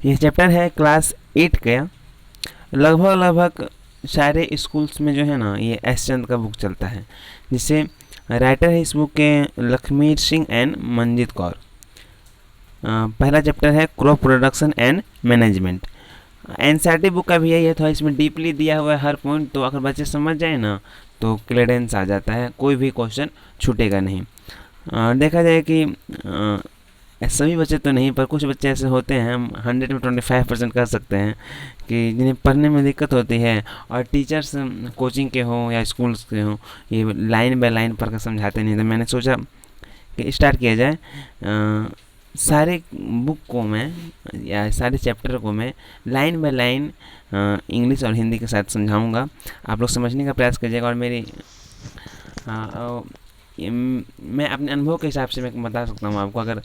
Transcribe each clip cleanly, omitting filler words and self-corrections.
ये चैप्टर है क्लास 8 का। लगभग सारे स्कूल्स में जो है ना ये एस चंद का बुक चलता है, जिससे राइटर है इस बुक के लखमीर सिंह एंड मंजीत कौर। पहला चैप्टर है crop production and management. NCERT book का भी यही है, थोड़ा इसमें डीपली दिया हुआ है हर पॉइंट, तो अगर बच्चे समझ जाए ना तो क्लियरेंस आ जाता है, कोई भी क्वेश्चन छूटेगा नहीं। देखा जाए कि सभी बच्चे तो नहीं, पर कुछ बच्चे ऐसे होते हैं, हम 100 में 25% कह सकते हैं, कि जिन्हें पढ़ने में दिक्कत होती है और टीचर्स कोचिंग के हों या स्कूल्स के हों ये लाइन बाय लाइन पढ़ कर समझाते नहीं। तो मैंने सोचा कि स्टार्ट किया जाए। सारे बुक को मैं या सारे चैप्टर को मैं लाइन बाय लाइन इंग्लिश और हिंदी के साथ समझाऊंगा। आप लोग समझने का प्रयास कीजिएगा। और मेरी मैं अपने अनुभव के हिसाब से मैं बता सकता हूँ आपको। अगर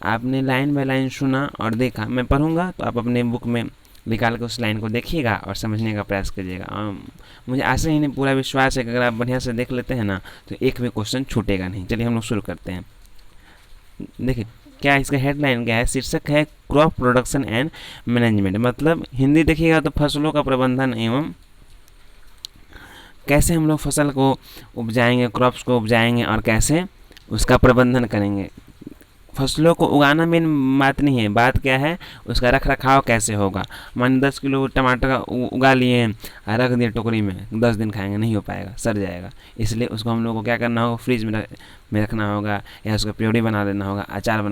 आपने लाइन बाय लाइन सुना और देखा, मैं पढ़ूंगा तो आप अपने बुक में निकाल के उस लाइन को देखिएगा और समझने का प्रयास कीजिएगा। मुझे आशा ही नहीं पूरा विश्वास है कि अगर आप बढ़िया से देख लेते हैं ना तो एक भी क्वेश्चन छूटेगा नहीं। चलिए हम लोग शुरू करते हैं। देखिए क्या इसका हेडलाइन क्या है, शीर्षक है क्रॉप प्रोडक्शन एंड मैनेजमेंट। मतलब हिंदी देखिएगा तो फसलों का प्रबंधन एवं कैसे हम लोग फसल को उपजाएंगे, क्रॉप्स को उपजाएंगे और कैसे उसका प्रबंधन करेंगे। फसलों को उगाना मेन बात नहीं है, बात क्या है उसका रख रखाव कैसे होगा। मान 10 किलो टमाटर का उगा लिए हैं, रख दिए टोकरी में, 10 दिन खाएंगे, नहीं हो पाएगा, सड़ जाएगा। इसलिए उसको हम लोग को क्या करना होगा, फ्रिज में रखना होगा या उसका प्योरी बना लेना होगा, अचार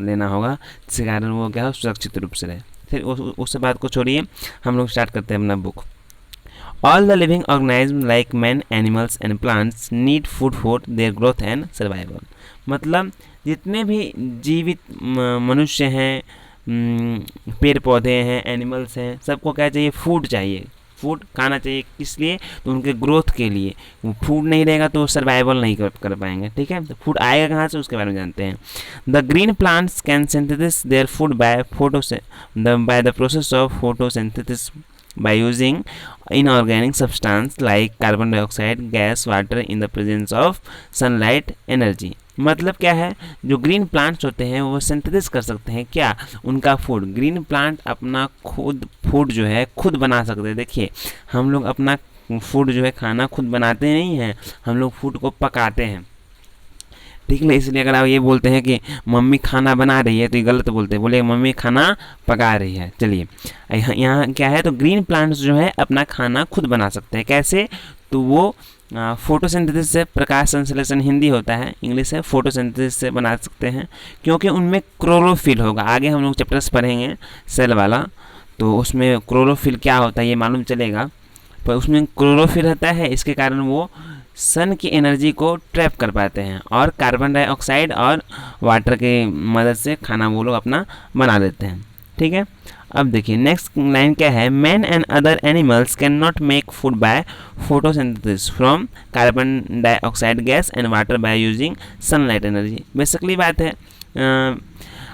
लेना होगा, जिसके कारण वो क्या हो सुरक्षित रूप से रहे। फिर उस बात को छोड़िए, हम लोग स्टार्ट करते हैं अपना book. All the living organisms like men, animals and plants need food for their growth and survival। मतलब जितने भी जीवित मनुष्य हैं, पेड़ पौधे हैं, एनिमल्स हैं, सबको क्या चाहिए, फूड चाहिए। फूड खाना चाहिए, किस लिए, तो उनके ग्रोथ के लिए। फूड नहीं रहेगा तो सर्वाइवल नहीं कर पाएंगे। ठीक है, तो फूड आएगा कहाँ से उसके बारे में जानते हैं। The green plants can synthesis their food by the process of photosynthesis by using inorganic substance like carbon dioxide, gas, water in the presence of sunlight energy। मतलब क्या है, जो ग्रीन प्लांट्स होते हैं वो सिंथेसिस कर सकते हैं क्या, उनका फूड। ग्रीन प्लांट अपना खुद फूड जो है खुद बना सकते हैं। देखिए हम लोग अपना फूड जो है खाना खुद बनाते नहीं हैं, हम लोग फूड को पकाते हैं। ठीक है, इसलिए अगर आप ये बोलते हैं कि मम्मी खाना बना रही है तो ये गलत बोलते हैं, बोले मम्मी खाना पका रही है। चलिए यहाँ क्या है, तो ग्रीन प्लांट्स जो है अपना खाना खुद बना सकते हैं। कैसे, तो वो फोटोसिंथेसिस से, प्रकाश संश्लेषण हिंदी होता है, इंग्लिश है, फोटोसिंथेसिस से बना सकते हैं, क्योंकि उनमें क्लोरोफिल होगा। आगे हम लोग चैप्टर्स पढ़ेंगे सेल वाला, तो उसमें क्लोरोफिल क्या होता है ये मालूम चलेगा। पर उसमें क्लोरोफिल रहता है, इसके कारण वो सन की एनर्जी को ट्रैप कर पाते हैं और कार्बन डाइऑक्साइड और वाटर के मदद से खाना वो लोग अपना बना लेते हैं। ठीक है, अब देखिए नेक्स्ट लाइन क्या है, man and other animals can not make food by photosynthesis from carbon dioxide gas and water by using sunlight energy. Basically बात है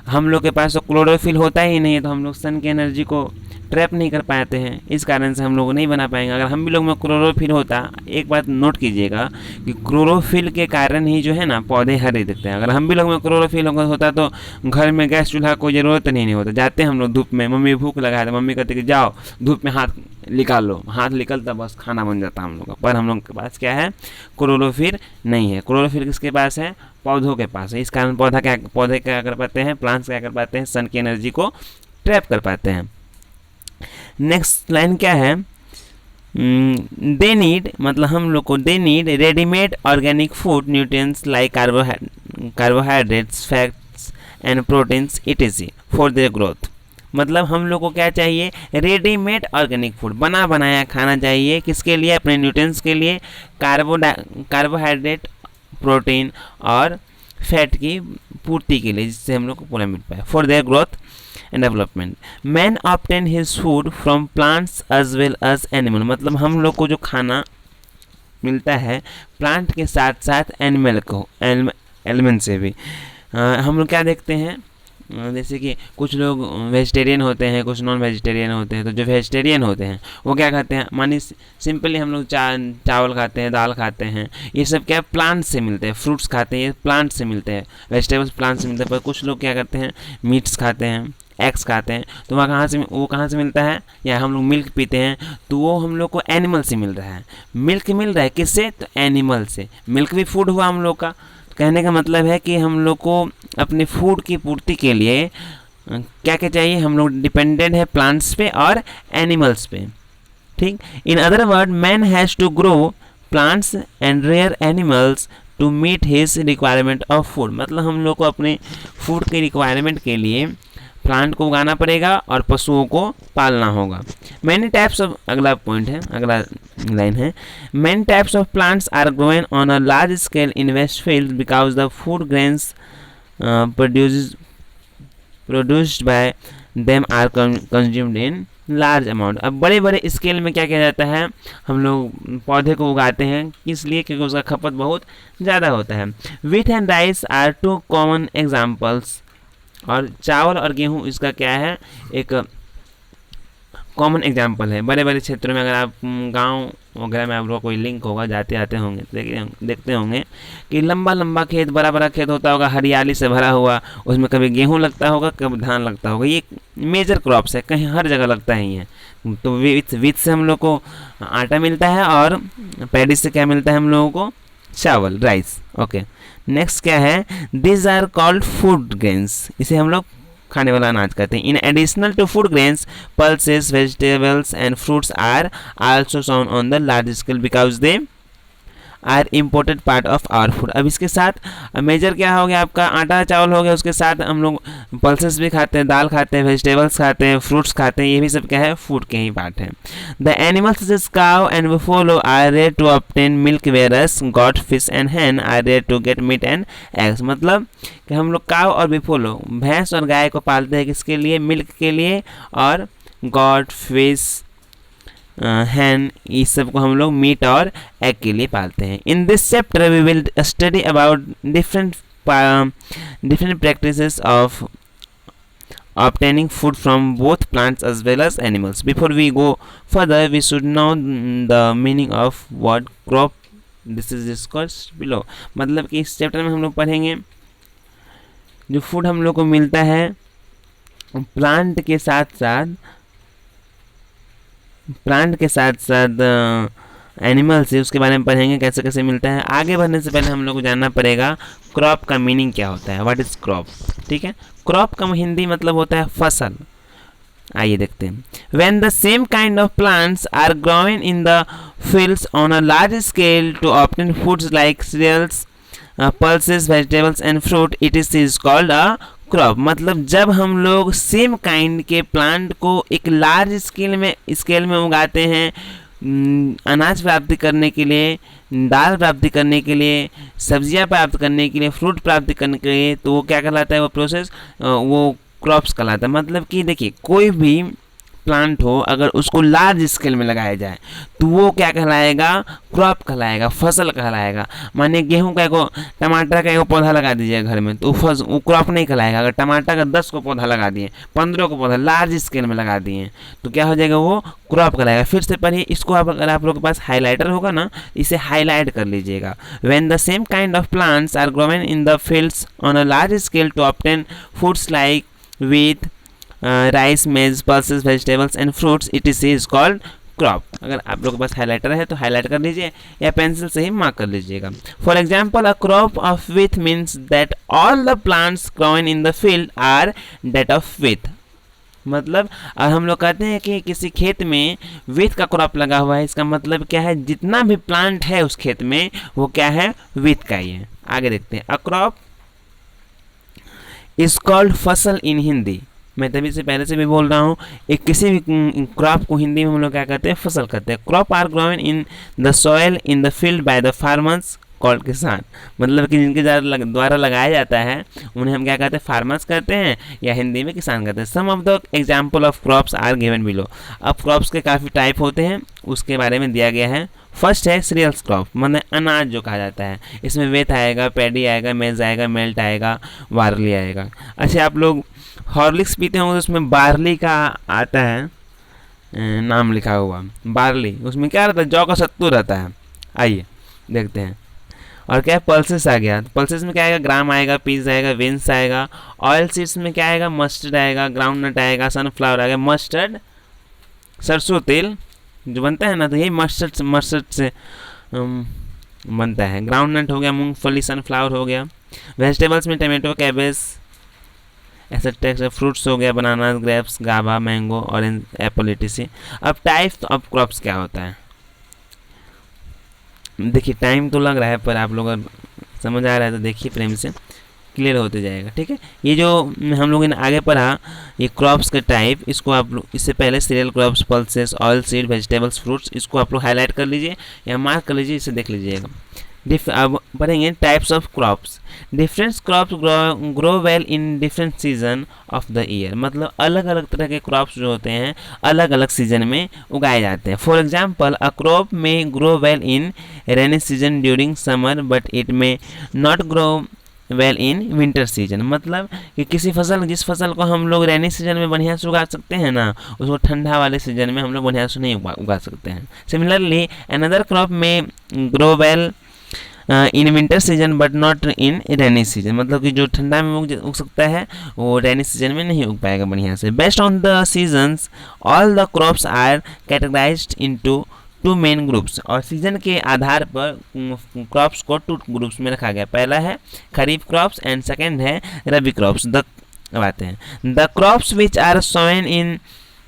हम लोग के पास तो क्लोरोफिल होता ही नहीं है, तो हम लोग सन की एनर्जी को ट्रैप नहीं कर पाते हैं, इस कारण से हम लोग नहीं बना पाएंगे। अगर हम भी लोग में क्लोरोफिल होता, एक बात नोट कीजिएगा कि क्लोरोफिल के कारण ही जो है ना पौधे हरे दिखते हैं। अगर हम भी लोग में क्लोरोफिल होता तो घर में गैस चूल्हा कोई ज़रूरत नहीं होता। जाते हम लोग धूप में, मम्मी भूख लगा है तो मम्मी कहते कि जाओ धूप में हाथ निकाल लो, हाथ निकलता बस खाना बन जाता हम लोग का। पर हम लोग के पास क्या है, क्लोरोफिल नहीं है। क्लोरोफिल किसके पास है, पौधों के पास है। इस कारण पौधे क्या कर पाते हैं, प्लांट्स क्या कर पाते हैं, सन की एनर्जी को ट्रैप कर पाते हैं। नेक्स्ट लाइन क्या है, दे नीड, मतलब हम लोग को they need readymade organic food nutrients like carbohydrates, fats and proteins etc. for their growth. मतलब हम लोग को क्या चाहिए, रेडीमेड ऑर्गेनिक फूड, बना बनाया खाना चाहिए। किसके लिए, अपने न्यूट्रिएंट्स के लिए, कार्बोहाइड्रेट, प्रोटीन और फैट की पूर्ति के लिए, जिससे हम लोग को पूरा मिल पाए, for their growth and development. Man obtain his food from plants as well as animal. मतलब हम लोग को जो खाना मिलता है प्लांट के साथ साथ एनिमल को, एलिमेंट से भी। हम लोग क्या देखते हैं, जैसे कि कुछ लोग वेजिटेरियन होते हैं, कुछ नॉन वेजिटेरियन होते हैं। तो जो वेजिटेरियन होते हैं वो क्या खाते हैं, मानी सिंपली हम लोग चावल खाते हैं, दाल खाते हैं, ये सब क्या प्लांट से मिलते हैं। फ्रूट्स खाते हैं, ये प्लांट से मिलते हैं, वेजिटेबल्स प्लांट से मिलते हैं। पर कुछ लोग क्या करते हैं, मीट्स खाते हैं, एग्स खाते हैं तो वो कहाँ से मिलता है, या हम लोग मिल्क पीते हैं तो वो हम लोग को एनिमल से मिल रहा है। मिल्क मिल रहा है किससे, तो एनिमल से। मिल्क भी फूड हुआ हम लोग का। कहने का मतलब है कि हम लोग को अपने फूड की पूर्ति के लिए क्या क्या चाहिए, हम लोग डिपेंडेंट है प्लांट्स पे और एनिमल्स पे। ठीक, in other word man has to grow plants and rear animals to meet his requirement of food. मतलब हम लोग को अपने फूड के रिक्वायरमेंट के लिए प्लांट को उगाना पड़ेगा और पशुओं को पालना होगा। मैनी टाइप्स ऑफ, अगला पॉइंट है, अगला लाइन है, many types of plants are grown on a large scale in vast field because the food grains produced by them are consumed in large amount. अब बड़े बड़े स्केल में क्या किया जाता है, हम लोग पौधे को उगाते हैं, इसलिए क्योंकि उसका खपत बहुत ज़्यादा होता है। Wheat and rice are two common examples. और चावल और गेहूँ इसका क्या है, एक कॉमन एग्जाम्पल है। बड़े बड़े क्षेत्रों में अगर आप गांव वगैरह में आप लोग कोई लिंक होगा, जाते आते होंगे, देखते होंगे कि लंबा लंबा खेत, बड़ा बड़ा खेत होता होगा, हरियाली से भरा हुआ, उसमें कभी गेहूं लगता होगा, कभी धान लगता होगा। ये मेजर क्रॉप्स है, कहीं हर जगह लगता है ये। तो विथ से हम लोग को आटा मिलता है और पैडी से क्या मिलता है हम लोगों को, चावल, राइस। ओके, नेक्स्ट क्या है, this are called food grains. इसे हम लोग खाने वाला अनाज कहते हैं। In additional to food grains, pulses, vegetables and fruits are also sown on the large scale because they are important part of our food. अब इसके साथ मेजर क्या हो गया आपका, आटा चावल हो गया, उसके साथ हम लोग पल्सेस भी खाते हैं, दाल खाते हैं, वेजिटेबल्स खाते हैं, फ्रूट्स खाते हैं, ये भी सब क्या है, फूड के ही पार्ट है। The animals such as cow and buffalo are rear to obtain milk, whereas goat, fish and hen are rear to get meat and eggs. मतलब कि हम लोग काउ और बुफेलो, भैंस और गाय को पालते हैं किसके लिए, मिल्क के लिए, और गॉट, फिश, hen, इस सब को हम लोग मीट और एग के लिए पालते हैं। In this chapter we will study about different practices of obtaining food from both plants as well as animals. Before we go further, we should know the meaning of word crop. This is discussed below. मतलब कि इस chapter में हम लोग पढ़ेंगे जो food हम लोग को मिलता है प्लांट के साथ एनिमल से, उसके बारे में पढ़ेंगे कैसे कैसे मिलता है। आगे बढ़ने से पहले हम लोग को जानना पड़ेगा क्रॉप का मीनिंग क्या होता है, व्हाट इज क्रॉप। ठीक है, क्रॉप का हिंदी मतलब होता है फसल। आइए देखते हैं। When the same kind of plants are grown in the fields on a large scale to obtain foods like cereals, pulses, vegetables and fruit, it is called a crop. मतलब जब हम लोग सेम काइंड के plant को एक large scale में उगाते हैं, अनाज प्राप्ति करने के लिए, दाल प्राप्ति करने के लिए, सब्जियां प्राप्त करने के लिए, फ्रूट प्राप्ति करने के लिए, तो वो क्या कहलाता है, वो प्रोसेस वो क्रॉप्स कहलाता है। मतलब कि देखिए कोई भी प्लांट हो अगर उसको लार्ज स्केल में लगाया जाए तो वो क्या कहलाएगा, क्रॉप कहलाएगा, फसल कहलाएगा। मानिए गेहूं का एगो, टमाटर का एगो पौधा लगा दीजिए घर में तो वो क्रॉप नहीं कहलाएगा। अगर टमाटर का 10 को पौधा लगा दिए, 15 को पौधा लार्ज स्केल में लगा दिए तो क्या हो जाएगा, वो क्रॉप कहलाएगा। फिर से पढ़िए इसको, अगर आप लोग के पास हाईलाइटर होगा ना, इसे हाईलाइट कर लीजिएगा। When the same kind of plants are grown in the fields on a large scale to obtain foods like wheat, rice, maize, pulses, vegetables and fruits, it is called crop. अगर आप लोग के पास highlighter है तो highlight कर लीजिए या pencil से ही मार्क कर लीजिएगा। For example, a crop of wheat means that all the plants grown in the field are that of wheat. मतलब हम लोग कहते हैं कि किसी खेत में व्हीट का क्रॉप लगा हुआ है, इसका मतलब क्या है, जितना भी प्लांट है उस खेत में वो क्या है, व्हीट का ही है। आगे देखते हैं। अ क्रॉप इज कॉल्ड फसल इन हिंदी। मैं तभी से पहले से भी बोल रहा हूँ, एक किसी भी क्रॉप को हिंदी में हम लोग क्या कहते हैं, फसल कहते हैं। Crop are grown in the soil in the field by the farmers called kisan. मतलब कि जिनके द्वारा लगाया जाता है उन्हें हम क्या कहते हैं, फार्मर्स कहते हैं या हिंदी में किसान कहते हैं। Some of the example of crops are given below. अब क्रॉप्स के काफ़ी टाइप होते हैं, उसके बारे में दिया गया है। फर्स्ट है सीरियल्स क्रॉप, मतलब अनाज जो कहा जाता है। इसमें वेट आएगा, पैडी आएगा, मेज आएगा, मेल्ट आएगा, बार्ली आएगा। अच्छा, आप लोग हॉर्लिक्स पीते होंगे तो उसमें बार्ली का आता है नाम लिखा हुआ, बार्ली। उसमें क्या रहता है, जौ का सत्तू रहता है। आइए देखते हैं। और क्या है, पल्सेस आ गया। पल्सेस में क्या आएगा, ग्राम आएगा, पीस आएगा, विंस आएगा। ऑयल सीड्स में क्या आएगा, मस्टर्ड आएगा, ग्राउंड नट आएगा, सनफ्लावर आएगा। मस्टर्ड सरसों तेल जो बनता है ना, तो यही मस्टर्ड से बनता है। ग्राउंड नट हो गया, मूंगफली, सनफ्लावर हो गया। वेजिटेबल्स में टमाटो, कैबेज, ऐसा टेक्स। फ्रूट्स हो गया, बनाना, ग्रेप्स, गावा, मैंगो, ऑरेंज, एप्पल, etc। अब टाइप्स ऑफ क्रॉप्स क्या होता है, देखिए टाइम तो लग रहा है, पर आप लोग अगर समझ आ रहा है तो देखिए, प्रेम से क्लियर होते जाएगा, ठीक है। ये जो हम लोगों ने आगे पढ़ा, ये क्रॉप्स के टाइप, इसको आप लोग इससे पहले cereal crops, pulses, oil seed, vegetables, fruits, इसको आप लोग हाईलाइट कर लीजिए या मार्क कर लीजिए, इसे देख लीजिएगा। अब पढ़ेंगे types of crops. Different crops grow well in different season of the year, मतलब अलग अलग तरह के क्रॉप्स जो होते हैं अलग अलग सीजन में उगाए जाते हैं। For example, a crop may grow well in rainy season during summer but it may not grow well in winter season, मतलब कि किसी फसल, जिस फसल को हम लोग रेनी सीजन में बढ़िया से उगा सकते हैं ना, उसको ठंडा वाले सीजन में हम लोग बढ़िया से नहीं उगा सकते हैं। Similarly another crop may grow well in winter season but not in rainy season, मतलब कि जो ठंडा में उग सकता है वो रेनी सीजन में नहीं उग पाएगा बढ़िया से। Based on the seasons all the crops are categorised into two main groups, और सीजन के आधार पर क्रॉप्स को 2 ग्रुप्स में रखा गया। पहला है खरीफ क्रॉप्स एंड सेकेंड है रबी क्रॉप्स। आते हैं the crops which are sown in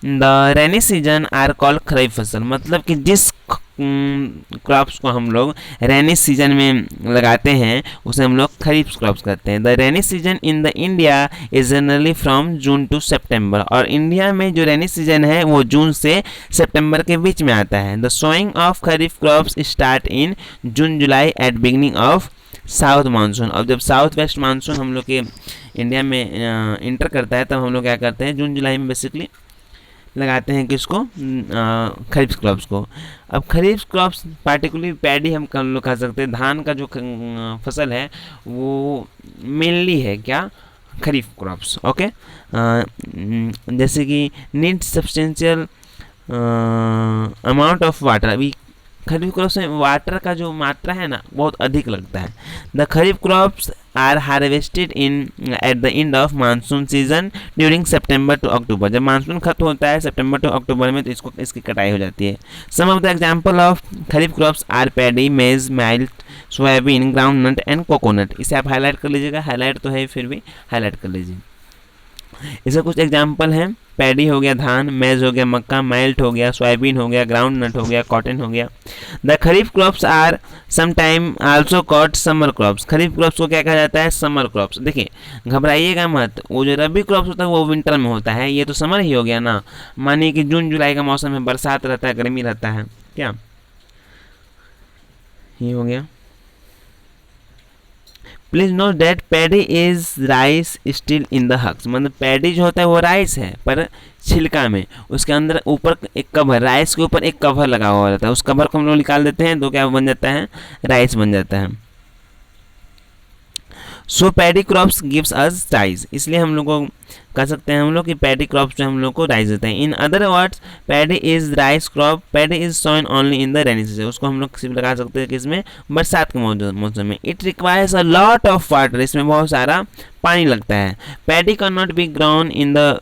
the rainy season are called kharif फसल, मतलब कि जिस क्रॉप्स को हम लोग रेनी सीजन में लगाते हैं उसे हम लोग खरीफ क्रॉप्स कहते हैं। The rainy season in the India is generally from June to September, और इंडिया में जो रेनी सीजन है वो जून से सितंबर के बीच में आता है। The sowing of kharif crops start in June July at beginning of south monsoon. और जब साउथ वेस्ट मानसून हम लोग के इंडिया में इंटर करता है तब हम लोग क्या करते हैं, जून जुलाई में बेसिकली लगाते हैं किसको, खरीफ क्रॉप्स को। अब खरीफ क्रॉप्स पार्टिकुलरली पैडी हम लोग खा सकते हैं। धान का जो फसल है वो मेनली है क्या, खरीफ क्रॉप्स। ओके, जैसे कि need substantial amount of water, अभी खरीफ क्रॉप्स में वाटर का जो मात्रा है ना बहुत अधिक लगता है। The kharif crops are harvested in at the end of monsoon season during September to October, जब मानसून खत्म होता है सितंबर टू अक्टूबर में तो इसकी कटाई हो जाती है। Some of the example of kharif crops are paddy, maize, millet, soybean, groundnut and coconut. इसे आप हाईलाइट कर लीजिएगा, हाईलाइट तो है फिर भी हाईलाइट कर लीजिए। इसका कुछ एग्जाम्पल हैं, पैडी हो गया धान, मेज हो गया मक्का, माइल्ट हो गया सोयाबीन हो गया, ग्राउंड नट हो गया, कॉटन हो गया। The kharif crops are sometime also called summer crops, kharif crops को क्या कहा जाता है, समर क्रॉप्स। देखिए घबराइएगा मत, वो जो रबी क्रॉप्स होता है वो विंटर में होता है, ये तो समर ही हो गया ना। मानिए कि जून जुलाई का मौसम है, बरसात रहता है, गर्मी रहता है, क्या ये हो गया। Please note that paddy is rice still in the husks, मतलब पैडी जो होता है वो राइस है पर छिलका में, उसके अंदर ऊपर एक कवर, राइस के ऊपर एक कवर लगा हुआ रहता है, उस कवर को हम लोग निकाल देते हैं तो क्या बन जाता है, राइस बन जाता है। So paddy crops gives us rice, इसलिए हम लोग को कह सकते हैं हम लोग कि पैडी क्रॉप्स जो हम लोग को राइस देते हैं। In other words paddy is rice crop, paddy is sown only in the rainy season, उसको हम लोग सिर्फ लगा सकते हैं किसमें, बरसात के मौसम में। It requires a lot of water, इसमें बहुत सारा पानी लगता है। Paddy can not be grown in the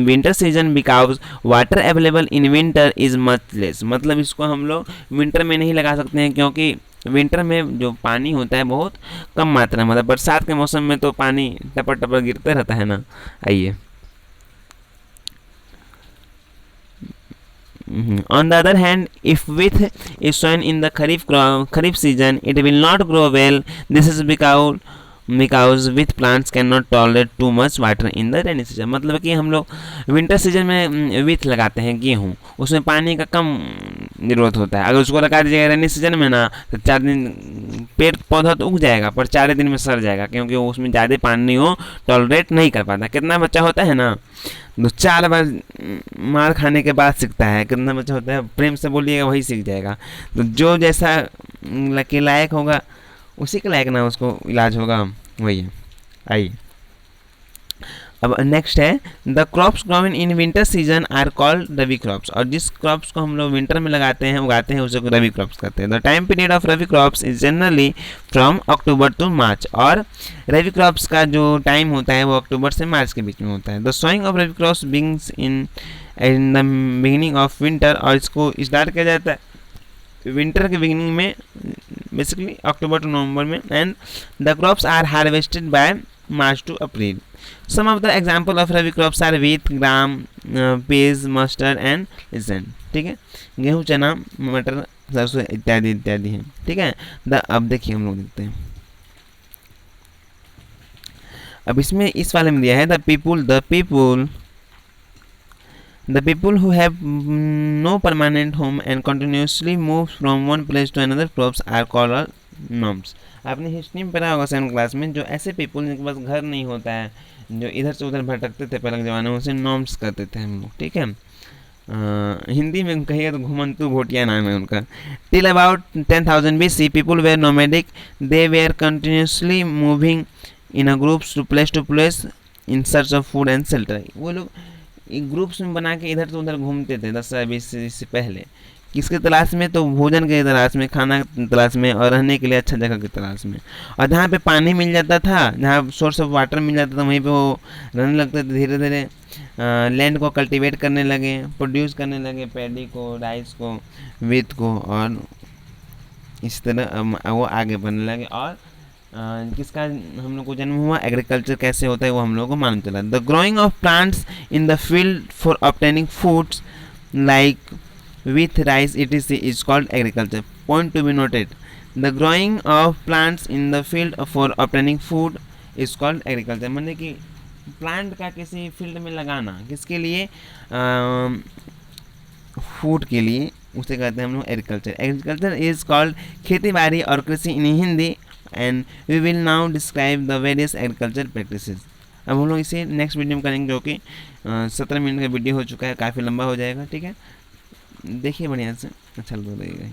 winter season because water available in winter is much less, मतलब इसको हम लोग विंटर में नहीं लगा सकते हैं क्योंकि विंटर में जो पानी होता है बहुत कम मात्रा में, मतलब बरसात के मौसम में तो पानी टपर टपर गिरते रहता है ना। आइए, on the other hand, if wheat is sown in the kharif season, it will not grow well. This is because wheat plants cannot tolerate too much water in the rainy season, मतलब कि हम लोग winter season में wheat लगाते हैं, गेहूँ, उसमें पानी का कम जरूरत होता है। अगर उसको लगा दीजिएगा रेनी सीजन में ना तो 4 दिन पेड़ पौधा तो उग जाएगा पर 4 दिन में सड़ जाएगा क्योंकि उसमें ज़्यादा पानी हो टॉलरेट नहीं कर पाता। कितना बच्चा होता है ना, 2-4 बार मार खाने के बाद सीखता है, कितना बच्चा होता है प्रेम से बोलिएगा वही सीख जाएगा। तो जो जैसा के लायक होगा उसी के लायक ना उसको इलाज होगा, वही है। आइए अब नेक्स्ट है the crops grown in winter season are called rabi crops, और जिस क्रॉप्स को हम लोग विंटर में लगाते हैं उगाते हैं उसे रबी क्रॉप्स कहते हैं। The time period of rabi crops is generally from October to March, और रबी क्रॉप्स का जो टाइम होता है वो अक्टूबर से मार्च के बीच में होता है। The sowing of rabi crops begins in the beginning of winter, और इसको स्टार्ट किया जाता है विंटर के बिगिनिंग में, बेसिकली अक्टूबर टू नवंबर में, and the crops are harvested by March to April. Some of the example of rabi crops are wheat, gram, peas, mustard and listen, ठीक है, गेहूँ, चना, मटर, सरसों इत्यादि इत्यादि हैं, ठीक है। अब देखिए हम लोग देखते हैं, अब इसमें इस वाले में दिया है the people who have no permanent home and continuously move from one place to another crops are called nomes। आपने हिस्ट्री में पढ़ा होगा 7th क्लास में, जो ऐसे पीपल जिनके पास घर नहीं होता है, जो इधर से उधर भटकते थे पहले के ज़माने में, उसे नॉम्स करते थे हम लोग, ठीक है। हिंदी में कहिए तो घुमंतु घोटिया नाम है उनका। Till about 10,000 BC people were nomadic, they were continuously moving in a groups to place in search of food and shelter. वो लोग ग्रुप्स में बना के इधर से उधर घूमते थे 10,000 BC से पहले, किसके तलाश में, तो भोजन के तलाश में, खाना की तलाश में, और रहने के लिए अच्छा जगह की तलाश में। और जहाँ पे पानी मिल जाता था, जहाँ सोर्स ऑफ वाटर मिल जाता था, वहीं पे वो रहने लगते थे। धीरे धीरे लैंड को कल्टीवेट करने लगे, प्रोड्यूस करने लगे पैडी को, राइस को, वीट को, और इस तरह वो आगे बढ़ने लगे। और किसका हम लोग को जन्म हुआ, एग्रीकल्चर कैसे होता है वो हम लोग को मालूम चला। The growing of plants in the field for obtaining foods like with rice etc is called agriculture. Point to be noted, the growing of plants in the field for obtaining food is called agriculture। मतलब कि plant का किसी field में लगाना, किसके लिए, food के लिए, उसे कहते हैं हम लोग एग्रीकल्चर। एग्रीकल्चर इज कॉल्ड खेती बाड़ी और कृषि in Hindi, and we will now describe the various agriculture practices. अब हम लोग इसे नेक्स्ट वीडियो में करेंगे, जो कि 17 मिनट का वीडियो हो चुका है, काफ़ी लंबा हो जाएगा, ठीक है। देखिए बढ़िया से, अच्छा लगेगा।